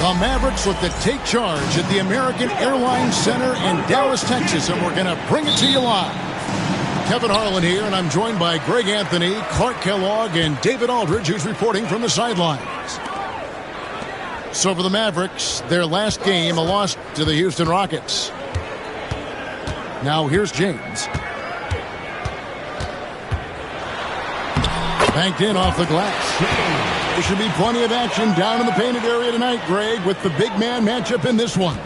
The Mavericks look to take charge at the American Airlines Center in Dallas, Texas, and we're going to bring it to you live. Kevin Harlan here, and I'm joined by Greg Anthony, Clark Kellogg, and David Aldridge, who's reporting from the sidelines. So for the Mavericks, their last game, a loss to the Houston Rockets. Now here's James. Banked in off the glass. There should be plenty of action down in the painted area tonight, Greg, with the big man matchup in this one.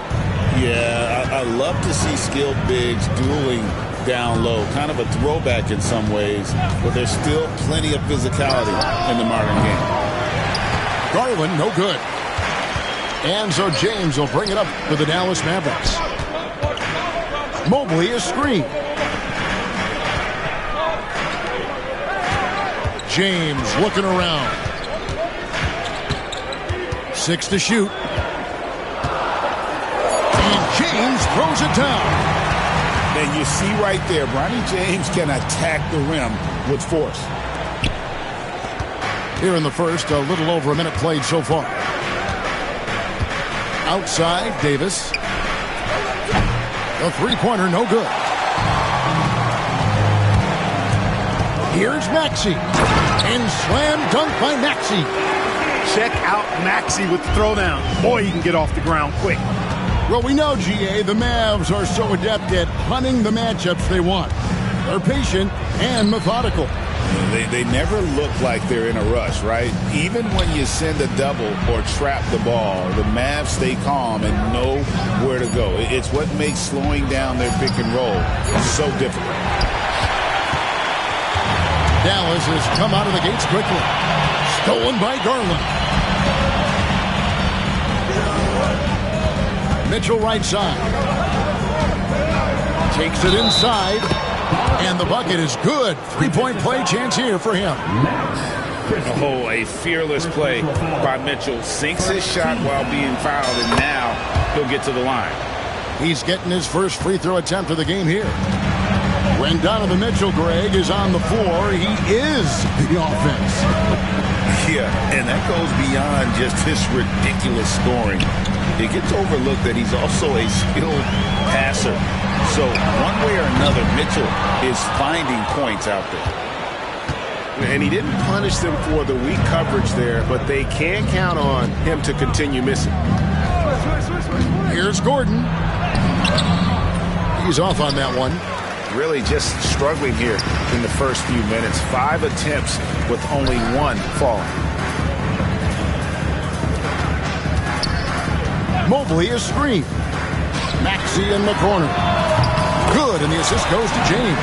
Yeah, I love to see skilled bigs dueling down low. Kind of a throwback in some ways, but there's still plenty of physicality in the modern game. Garland, no good. And so James will bring it up for the Dallas Mavericks. Mobley is screened. James looking around. 6 to shoot. And James throws it down. And you see right there, Bronny James can attack the rim with force. Here in the first, a little over a minute played so far. Outside, Davis. The three-pointer, no good. Here's Maxey. And slam dunk by Maxey. Check out Maxey with the throwdown. Boy, he can get off the ground quick. Well, we know, GA, the Mavs are so adept at hunting the matchups they want. They're patient and methodical. They never look like they're in a rush, right? Even when you send a double or trap the ball, the Mavs stay calm and know where to go. It's what makes slowing down their pick and roll so difficult. Dallas has come out of the gates quickly. Stolen by Garland. Mitchell right side. Takes it inside. And the bucket is good. Three-point play chance here for him. Oh, a fearless play by Mitchell. Sinks his shot while being fouled, and now he'll get to the line. He's getting his first free throw attempt of the game here. When Donovan Mitchell, Greg, is on the floor, he is the offense. Yeah, and that goes beyond just his ridiculous scoring. It gets overlooked that he's also a skilled passer. So one way or another, Mitchell is finding points out there. And he didn't punish them for the weak coverage there, but they can count on him to continue missing. Here's Gordon. He's off on that one. Really just struggling here in the first few minutes. 5 attempts with only 1 falling. Mobley is screened. Maxey in the corner. Good, and the assist goes to James.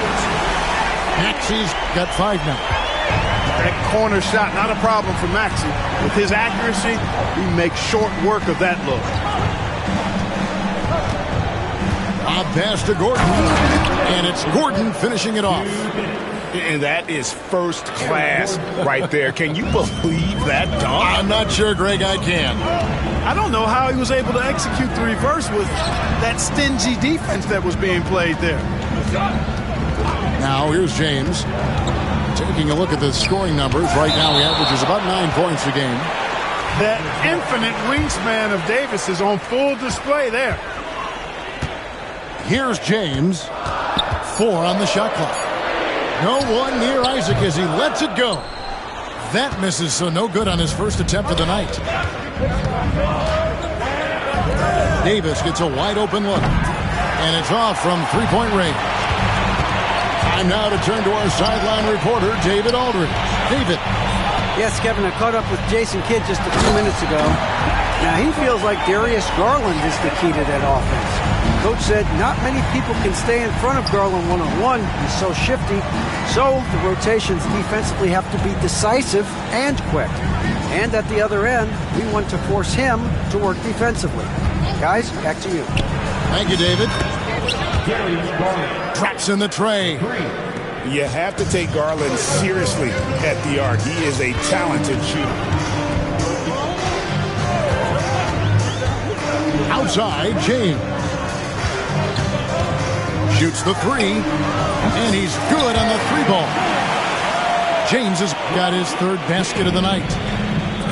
Maxey's got 5 now. That corner shot, not a problem for Maxey. With his accuracy, he makes short work of that look. A pass to Gordon. And it's Gordon finishing it off. And that is first class right there. Can you believe that dunk? I'm not sure, Greg, I can. I don't know how he was able to execute the reverse with that stingy defense that was being played there. Now here's James. Taking a look at the scoring numbers. Right now he averages about 9 points a game. That infinite wingspan of Davis is on full display there. Here's James. 4 on the shot clock. No one near Isaac as he lets it go. That misses, so no good on his first attempt of the night. Davis gets a wide open look. And it's off from three-point range. Time now to turn to our sideline reporter, David Aldridge. David. Yes, Kevin, I caught up with Jason Kidd just a few minutes ago. Now, he feels like Darius Garland is the key to that offense. Coach said not many people can stay in front of Garland one-on-one. He's so shifty. So the rotations defensively have to be decisive and quick. And at the other end, we want to force him to work defensively. Guys, back to you. Thank you, David. Traps in the tray. You have to take Garland seriously at the arc. He is a talented shooter. Outside, James. Shoots the three, and he's good on the three ball. James has got his third basket of the night.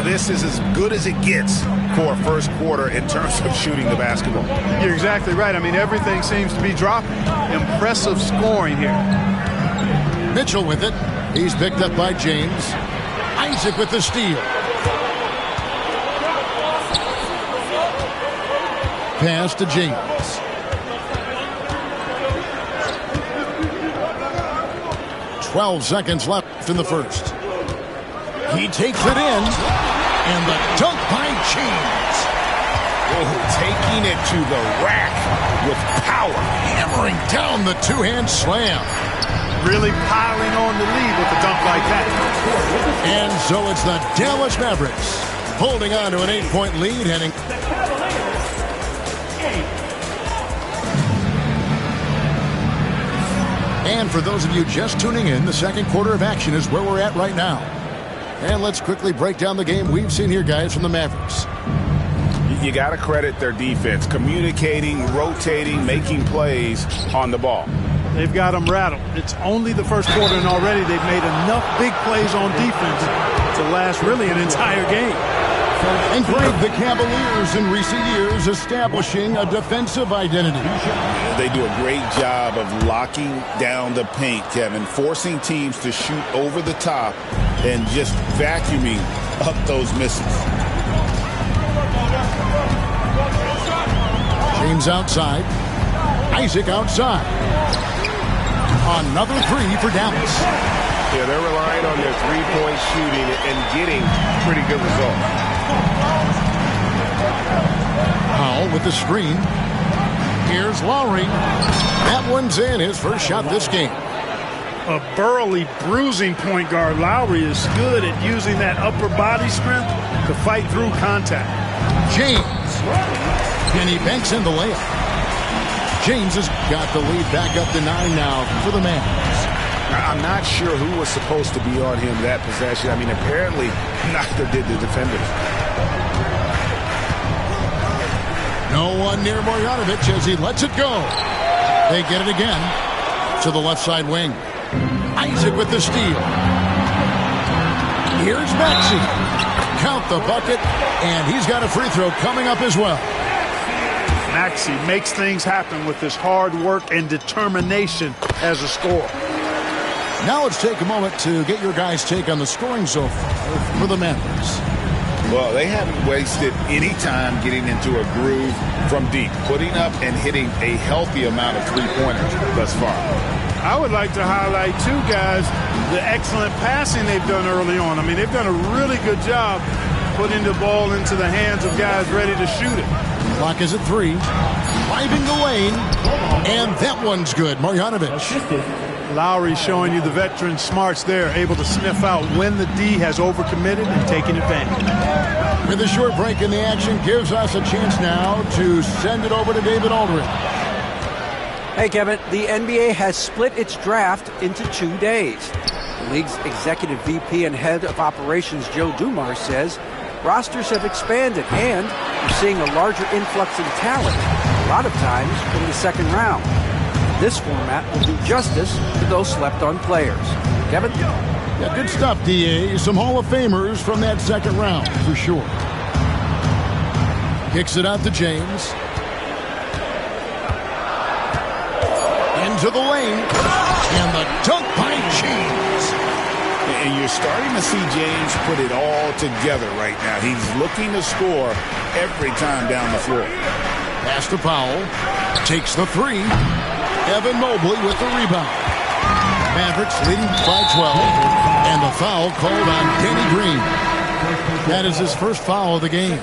This is as good as it gets for a first quarter in terms of shooting the basketball. You're exactly right. I mean, everything seems to be dropping. Impressive scoring here. Mitchell with it. He's picked up by James. Isaac with the steal. Pass to James. 12 seconds left in the first. He takes it in, and the dunk by James. Oh, taking it to the rack with power. Hammering down the two-hand slam. Really piling on the lead with a dunk like that. And so it's the Dallas Mavericks holding on to an 8-point lead heading. And for those of you just tuning in, the second quarter of action is where we're at right now. And let's quickly break down the game we've seen here, guys, from the Mavericks. You got to credit their defense, communicating, rotating, making plays on the ball. They've got them rattled. It's only the first quarter, and already they've made enough big plays on defense to last really an entire game. And Greg, the Cavaliers in recent years establishing a defensive identity. They do a great job of locking down the paint, Kevin, forcing teams to shoot over the top and just vacuuming up those misses. James outside. Isaac outside. Another three for Dallas. Yeah, they're relying on their three-point shooting and getting pretty good results. Powell with the screen. Here's Lowry. That one's in, his first shot this game. A burly, bruising point guard. Lowry is good at using that upper body strength to fight through contact. James. And he banks in the layup. James has got the lead back up to 9 now for the Mavs. I'm not sure who was supposed to be on him that possession. I mean, apparently neither did the defenders. No one near Marjanovic as he lets it go. They get it again to the left side wing. Isaac with the steal. Here's Maxey. Count the bucket, and he's got a free throw coming up as well. Maxey makes things happen with his hard work and determination as a scorer. Now let's take a moment to get your guys' take on the scoring so far for the Mavericks. Well, they haven't wasted any time getting into a groove from deep, putting up and hitting a healthy amount of three-pointers thus far. I would like to highlight, too, guys, the excellent passing they've done early on. I mean, they've done a really good job putting the ball into the hands of guys ready to shoot it. Clock is at 3. Driving the lane, and that one's good. Marjanovic. Lowry showing you the veteran smarts there, able to sniff out when the D has overcommitted and taking advantage. With a short break in the action, gives us a chance now to send it over to David Aldridge. Hey, Kevin, the NBA has split its draft into 2 days. The league's executive VP and head of operations, Joe Dumars, says rosters have expanded and we're seeing a larger influx in talent, a lot of times in the second round. This format will do justice to those slept-on players. Kevin? Yeah, good stuff, D.A. Some Hall of Famers from that second round, for sure. Kicks it out to James. Into the lane. And the dunk by James. And you're starting to see James put it all together right now. He's looking to score every time down the floor. Pass to Powell. Takes the three. Evan Mobley with the rebound. Mavericks leading by 12. And the foul called on Danny Green. That is his first foul of the game.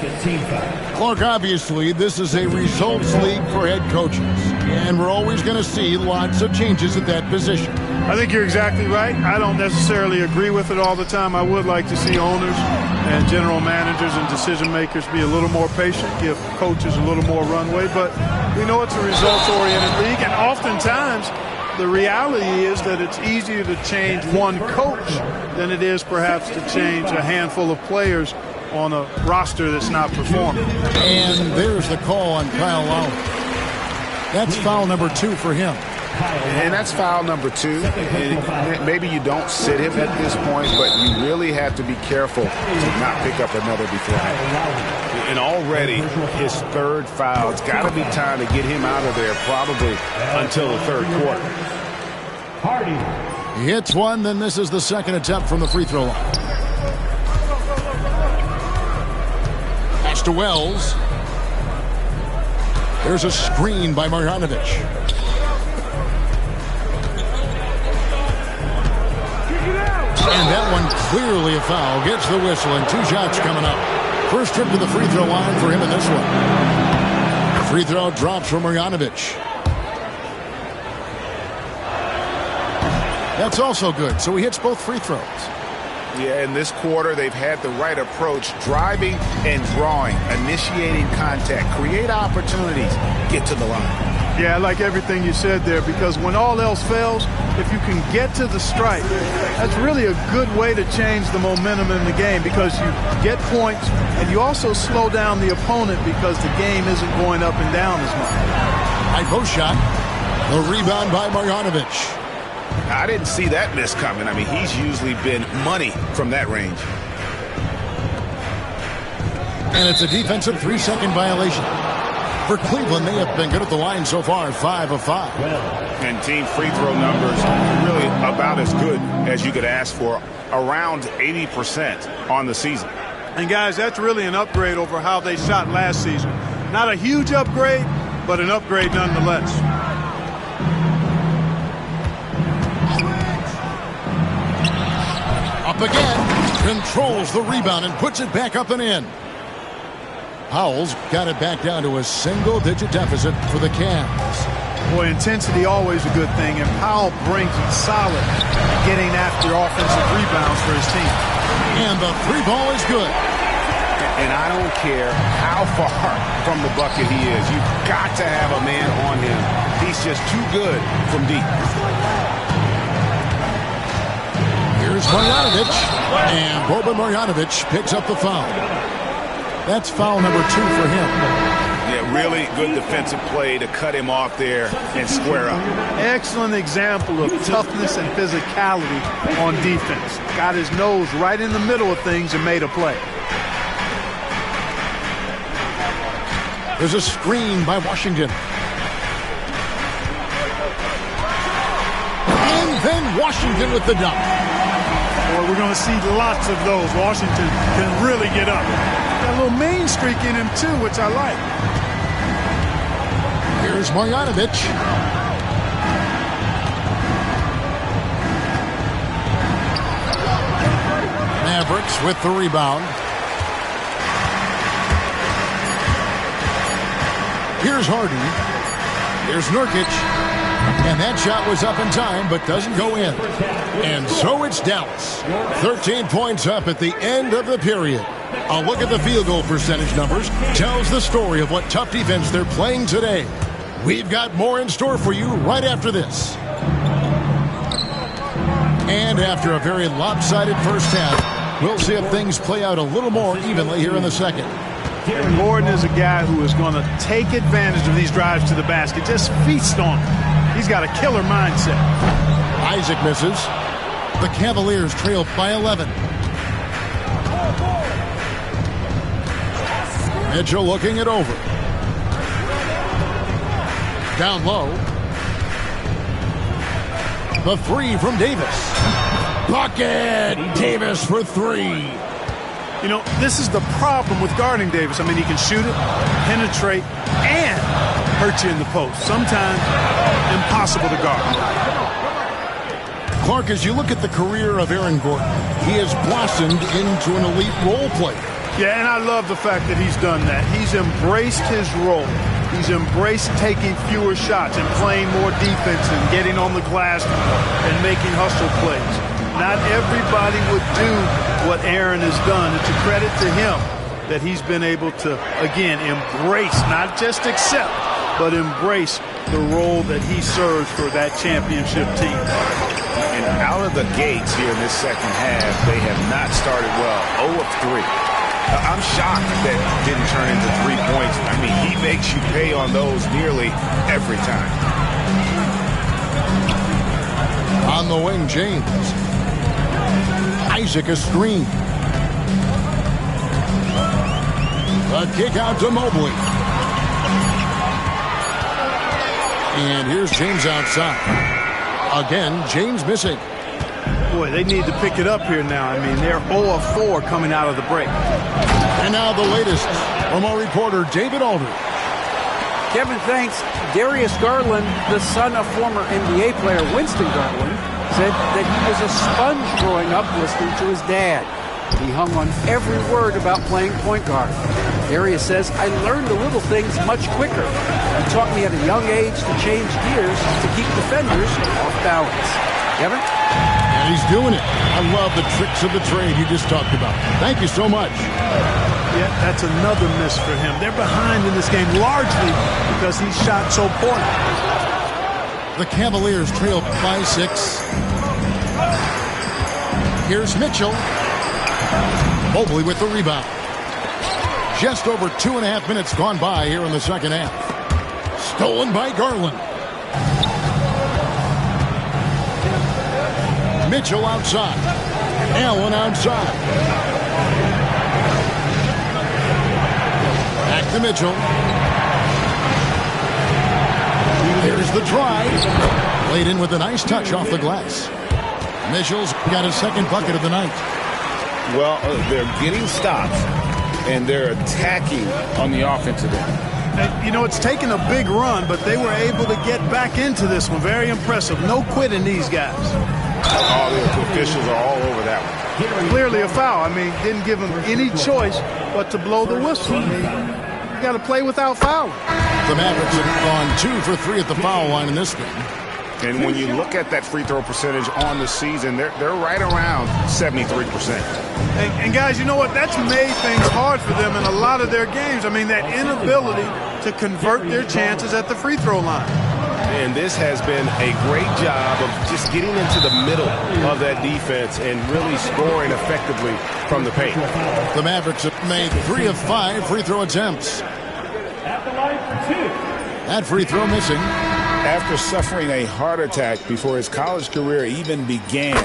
Clark, obviously, this is a results league for head coaches, and we're always going to see lots of changes at that position. I think you're exactly right. I don't necessarily agree with it all the time. I would like to see owners and general managers and decision makers be a little more patient, give coaches a little more runway, but we know it's a results-oriented league, and oftentimes the reality is that it's easier to change one coach than it is perhaps to change a handful of players on a roster that's not performing. And there's the call on Kyle Lowry. That's foul number 2 for him. And that's foul number 2. And maybe you don't sit him at this point, but you really have to be careful to not pick up another beforehand. And already his 3rd foul. It's got to be time to get him out of there probably until the 3rd quarter. He hits one, then this is the 2nd attempt from the free throw line. Pass to Wells. There's a screen by Marjanovic. And that one clearly a foul. Gets the whistle, and 2 shots coming up. First trip to the free throw line for him in this one. Free throw drops from Marjanovic. That's also good, so he hits both free throws. Yeah, in this quarter, they've had the right approach, driving and drawing, initiating contact, create opportunities, get to the line. Yeah, I like everything you said there, because when all else fails, if you can get to the stripe, that's really a good way to change the momentum in the game, because you get points and you also slow down the opponent because the game isn't going up and down as much. High post shot. The rebound by Marjanovic. I didn't see that miss coming. I mean, he's usually been money from that range. And it's a defensive 3-second violation. For Cleveland, they have been good at the line so far, 5 of 5. And team free throw numbers really about as good as you could ask for, around 80% on the season. And guys, that's really an upgrade over how they shot last season. Not a huge upgrade, but an upgrade nonetheless. Up again, controls the rebound and puts it back up and in. Powell's got it back down to a single-digit deficit for the Cavs. Boy, intensity always a good thing, and Powell brings it solid, getting after offensive rebounds for his team. And the 3 ball is good. And I don't care how far from the bucket he is. You've got to have a man on him. He's just too good from deep. Here's Marjanovic, and Boban Marjanovic picks up the foul. That's foul number 2 for him. Yeah, really good defensive play to cut him off there and square up. Excellent example of toughness and physicality on defense. Got his nose right in the middle of things and made a play. There's a screen by Washington. And then Washington with the dunk. Boy, we're going to see lots of those. Washington can really get up. Got a little main streak in him, too, which I like. Here's Marjanovic. Mavericks with the rebound. Here's Harden. Here's Nurkic. And that shot was up in time, but doesn't go in. And so it's Dallas. 13 points up at the end of the period. A look at the field goal percentage numbers tells the story of what tough defense they're playing today. We've got more in store for you right after this. And after a very lopsided first half, we'll see if things play out a little more evenly here in the second. And Gordon is a guy who is going to take advantage of these drives to the basket. Just feast on them. He's got a killer mindset. Isaac misses. The Cavaliers trail by 11. Mitchell looking it over. Down low. The 3 from Davis. Bucket! Davis for 3. You know, this is the problem with guarding Davis. I mean, he can shoot it, penetrate, and hurt you in the post. Sometimes impossible to guard. Clark, as you look at the career of Aaron Gordon, he has blossomed into an elite role player. Yeah, and I love the fact that he's done that. He's embraced his role. He's embraced taking fewer shots and playing more defense and getting on the glass more and making hustle plays. Not everybody would do what Aaron has done. It's a credit to him that he's been able to, again, embrace, not just accept, but embrace the role that he serves for that championship team. And out of the gates here in this second half, they have not started well. 0 of 3. I'm shocked that didn't turn into 3 points. I mean, he makes you pay on those nearly every time. On the wing, James. Isaac a screen. A kick out to Mobley. And here's James outside. Again, James missing. Boy, they need to pick it up here now. I mean, they're 0 of 4 coming out of the break. And now the latest from our reporter, David Aldridge. Kevin, thanks. Darius Garland, the son of former NBA player Winston Garland, said that he was a sponge growing up listening to his dad. He hung on every word about playing point guard. Darius says, I learned the little things much quicker. He taught me at a young age to change gears to keep defenders off balance. Kevin? And he's doing it. I love the tricks of the trade you just talked about. Thank you so much. Yeah, that's another miss for him. They're behind in this game largely because he shot so poorly. The Cavaliers trail by 6. Here's Mitchell. Mobley with the rebound. Just over 2.5 minutes gone by here in the second half. Stolen by Garland. Mitchell outside. Allen outside. Back to Mitchell. Here's the drive. Laid in with a nice touch off the glass. Mitchell's got his second bucket of the night. Well, they're getting stops, and they're attacking on the offensive end. You know, it's taken a big run, but they were able to get back into this one. Very impressive. No quitting these guys. All the officials are all over that one. Clearly a foul. I mean, didn't give them any choice but to blow the whistle. I mean, you got to play without fouling. The Mavericks have gone 2 for 3 at the foul line in this game. And when you look at that free throw percentage on the season, they're right around 73%. And guys, you know what? That's made things hard for them in a lot of their games. I mean, that inability to convert their chances at the free throw line. And this has been a great job of just getting into the middle of that defense and really scoring effectively from the paint. The Mavericks have made 3 of 5 free throw attempts. At the line for 2. That free throw missing. After suffering a heart attack before his college career even began,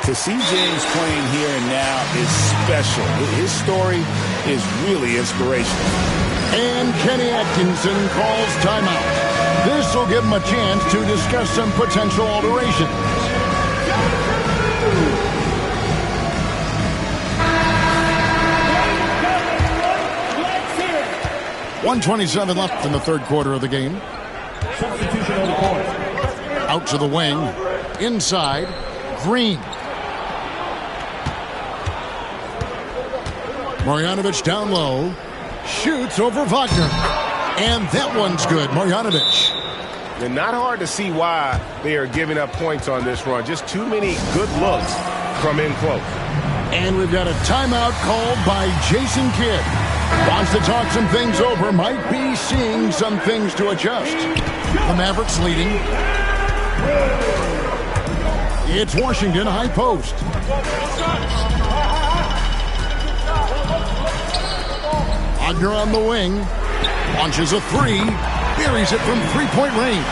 to see James playing here and now is special. His story is really inspirational. And Kenny Atkinson calls timeout. This will give him a chance to discuss some potential alterations. .127 left in the third quarter of the game. Substitution on the court. Out to the wing. Inside. Green. Marjanovic down low. Shoots over Wagner. And that one's good. Marjanovic. And not hard to see why they are giving up points on this run. Just too many good looks from in close. And we've got a timeout called by Jason Kidd. Wants to talk some things over. Might be seeing some things to adjust. The Mavericks leading. It's Washington high post. Wagner on the wing. Launches a 3. Buries it from three-point range.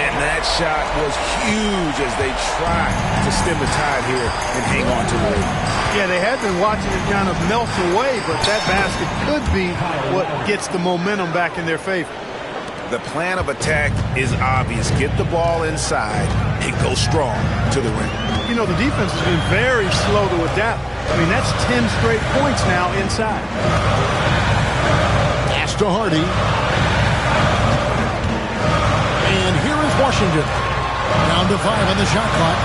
And that shot was huge as they tried to stem the tide here and hang on to it. Yeah, they had been watching it kind of melt away, but that basket could be what gets the momentum back in their favor. The plan of attack is obvious. Get the ball inside and go strong to the rim. You know, the defense has been very slow to adapt. I mean, that's 10 straight points now inside. Pass to Hardy. And here is Washington. Down to 5 on the shot clock.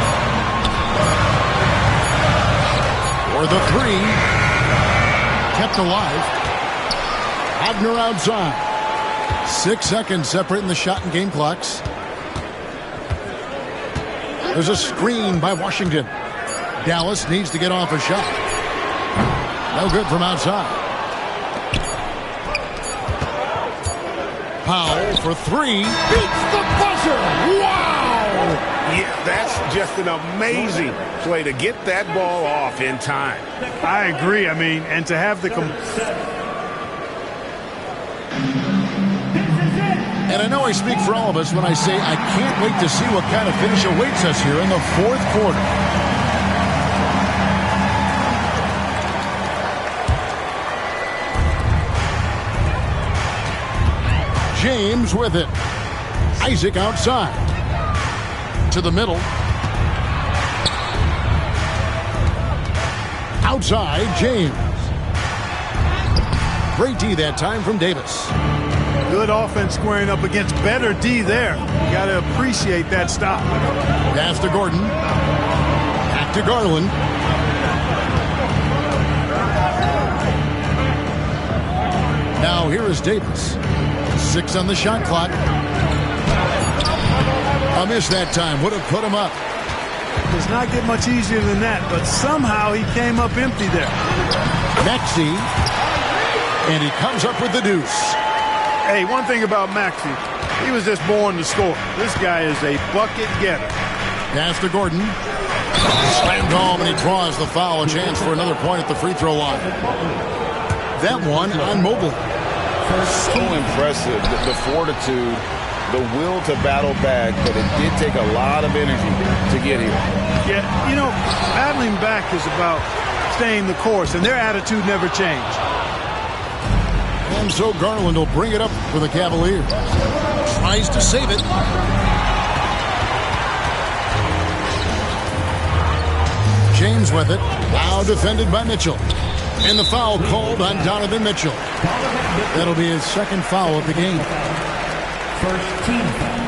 For the three. Kept alive. Abner outside. 6 seconds separating the shot and game clocks. There's a screen by Washington. Dallas needs to get off a shot. No good from outside. Powell for three. Beats the buzzer. Wow! Yeah, that's just an amazing play to get that ball off in time. I agree. I mean, and to have the... And I know I speak for all of us when I say I can't wait to see what kind of finish awaits us here in the fourth quarter. James with it. Isaac outside. To the middle. Outside, James. Great D that time from Davis. Good offense squaring up against better D there. You got to appreciate that stop. Pass to Gordon. Back to Garland. Now here is Davis. 6 on the shot clock. A miss that time. Would have put him up. Does not get much easier than that, but somehow he came up empty there. Maxey. And he comes up with the deuce. Hey, one thing about Maxey, he was just born to score. This guy is a bucket getter. Pass to Gordon. Slammed home, and he draws the foul. A chance for another point at the free throw line. That one on Mobley. So impressive, the fortitude, the will to battle back, but it did take a lot of energy to get here. Yeah, you know, battling back is about staying the course, and their attitude never changed. And so Garland will bring it up for the Cavaliers. Tries to save it. James with it. Now defended by Mitchell. And the foul called on Donovan Mitchell. That'll be his second foul of the game. First team foul.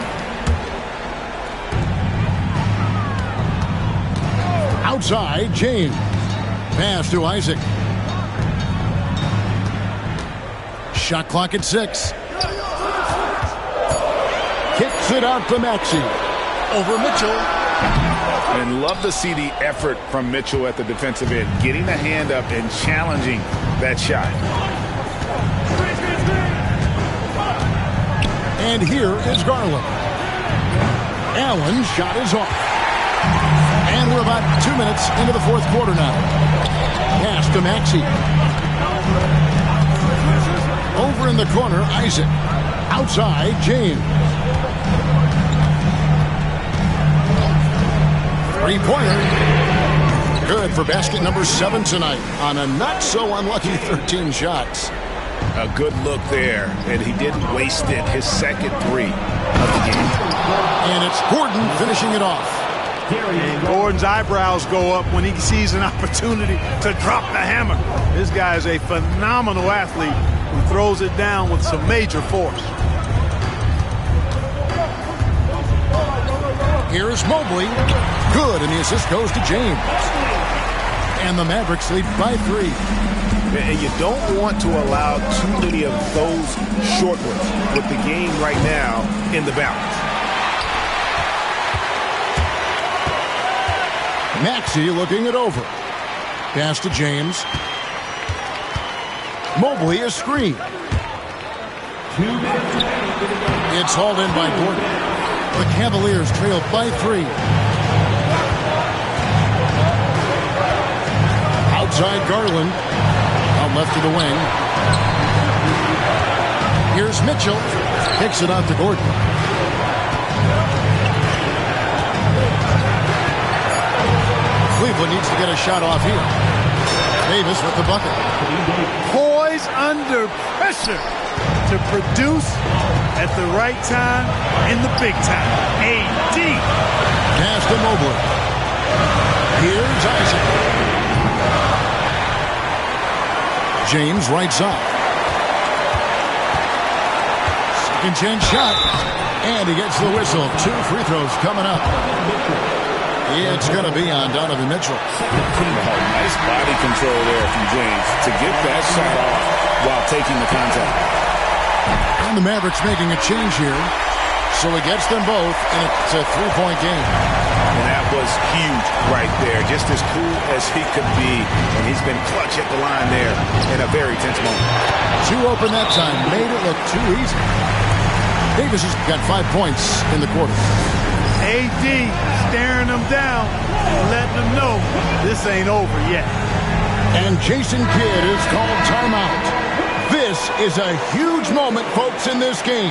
Outside, James. Pass to Isaac. Shot clock at 6. Kicks it out to Maxey. Over Mitchell. And love to see the effort from Mitchell at the defensive end, getting the hand up and challenging that shot. And here is Garland. Allen's shot is off. And we're about 2 minutes into the fourth quarter now. Pass to Maxey. Over in the corner, Isaac. Outside, James. Three-pointer. Good for basket number 7 tonight on a not-so-unlucky 13 shots. A good look there, and he didn't waste it. His second 3 of the game. And it's Gordon finishing it off. And Gordon's eyebrows go up when he sees an opportunity to drop the hammer. This guy is a phenomenal athlete who throws it down with some major force. Here's Mobley. Good, and the assist goes to James. And the Mavericks lead by 3. And you don't want to allow too many of those short ones with the game right now in the balance. Maxey looking it over. Pass to James. Mobley a screen. It's hauled in by Gordon. The Cavaliers trail by 3. Outside Garland. Out left to the wing. Here's Mitchell. Kicks it out to Gordon. Cleveland needs to get a shot off here. Davis with the bucket. Poise under pressure to produce at the right time in the big time. AD. Pass to Mobley. Here's Isaac. James right side. Second chance shot. And he gets the whistle. 2 free throws coming up. It's going to be on Donovan Mitchell. Nice body control there from James to get that shot off while taking the contact. And the Mavericks making a change here. So he gets them both, and it's a three-point game. And that was huge right there. Just as cool as he could be. And he's been clutch at the line there in a very tense moment. Two open that time. Made it look too easy. Davis has got 5 points in the quarter. AD staring them down, letting them know this ain't over yet. And Jason Kidd is called timeout. This is a huge moment, folks, in this game.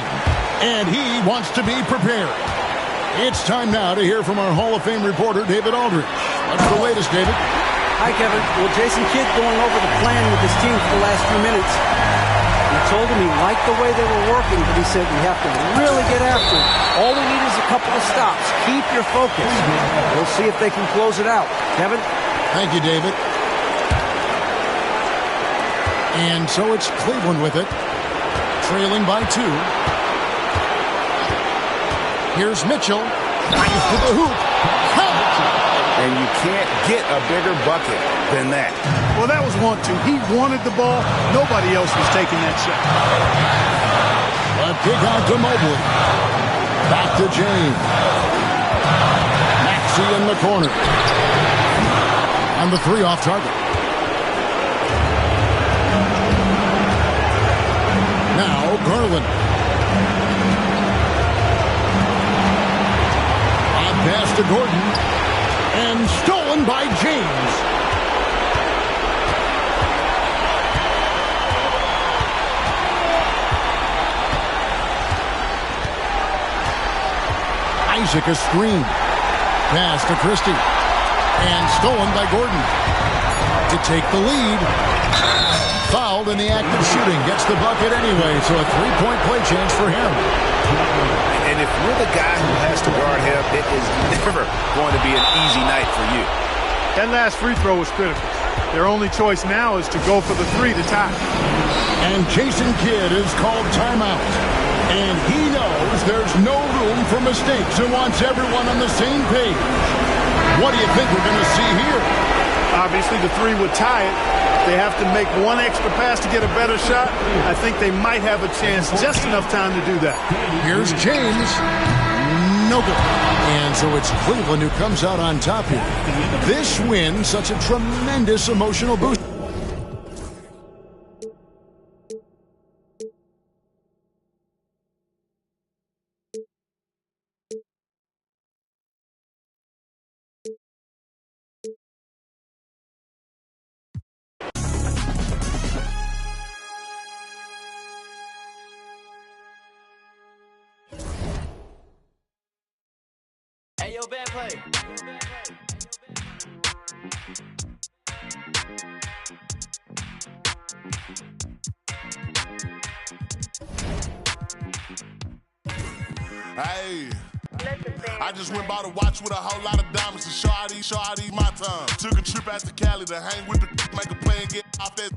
And he wants to be prepared. It's time now to hear from our Hall of Fame reporter, David Aldridge. What's the latest, David? Hi, Kevin. Well, Jason Kidd going over the plan with his team for the last few minutes. He told him he liked the way they were working, but he said we have to really get after it. All we need is a couple of stops. Keep your focus. We'll see if they can close it out. Kevin? Thank you, David. And so it's Cleveland with it, trailing by 2. Here's Mitchell. Nice to the hoop. And you can't get a bigger bucket than that. Well, that was 1-2. He wanted the ball. Nobody else was taking that shot. A kick out to Mobley. Back to James. Maxey in the corner. And the 3 off target. Now Garland. On pass to Gordon. And stolen by James. Isaac a screen. Pass to Christie. And stolen by Gordon. To take the lead. Fouled in the act of shooting. Gets the bucket anyway, so a 3-point play chance for him. And if you're the guy who has to guard him, it is never going to be an easy night for you. That last free throw was critical. Their only choice now is to go for the 3 to tie. And Jason Kidd is called timeout. And he knows there's no room for mistakes and wants everyone on the same page. What do you think we're going to see here? Obviously, the 3 would tie it. They have to make one extra pass to get a better shot. I think they might have a chance, just enough time to do that. Here's James. No good. And so it's Cleveland who comes out on top here. This win, such a tremendous emotional boost. Hey, yo, bad play. Hey, I just went by the watch with a whole lot of diamonds to show how these my time. Took a trip out to Cali to hang with the make a play and get off that.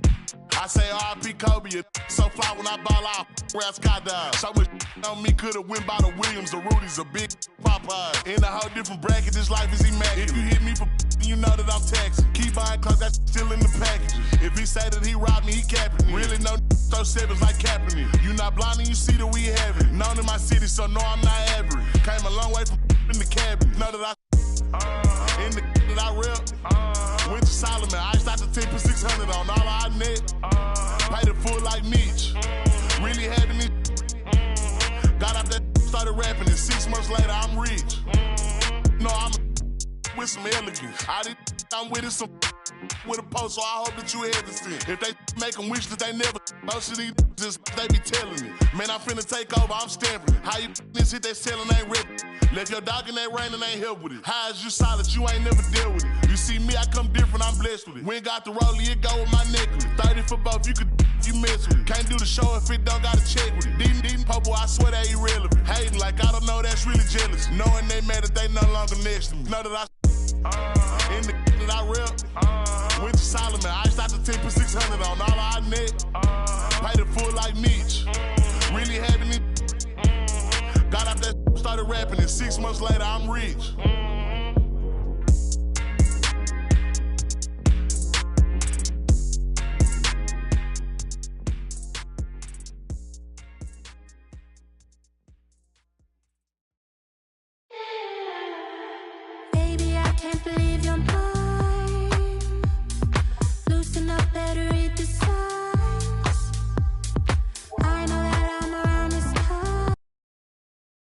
I say R.I.P. Kobe, so fly when I ball out, around skydive. So much on me could've went by the Williams, the Rudies, a big Popeye. In a whole different bracket, this life is immaculate. If you hit me for you know that I'm taxing. Keep buying cause that's still in the packages. If he say that he robbed me, he capping me. Really no throw sevens like Kaepernick. You not blind and you see that we have it. Known in my city, so no, I'm not average. Came a long way from in the cabinet. Know that I in the that I rep. Went to Solomon, I out the 10 for 600 on all I net. Paid it full like Mitch. Really having it. Got out that started rapping, and 6 months later I'm rich. No, I'm with some elegance. I'm with it some with a post, so I hope that you hesitant. If they make them wish that they never, most of these just they be telling me. Man, I'm finna take over, I'm stamping it. How you this hit that selling ain't rip. Left your dog in that rain and ain't help with it. How is you solid, you ain't never dealt with it. You see me, I come different, I'm blessed with it. We ain't got the rollie, it go with my necklace. 30 for both, you could you mess with it. Can't do the show if it don't gotta check with it. Dean Popo, I swear they irrelevant. Hating like I don't know, that's really jealous. Knowing they mad that they no longer next to me. Know that in the that I rep. Went to Solomon, I out the 10 for 600 on all I net. Paid it full like Mitch. Really having it. Got out that started rapping, and 6 months later I'm rich. Can't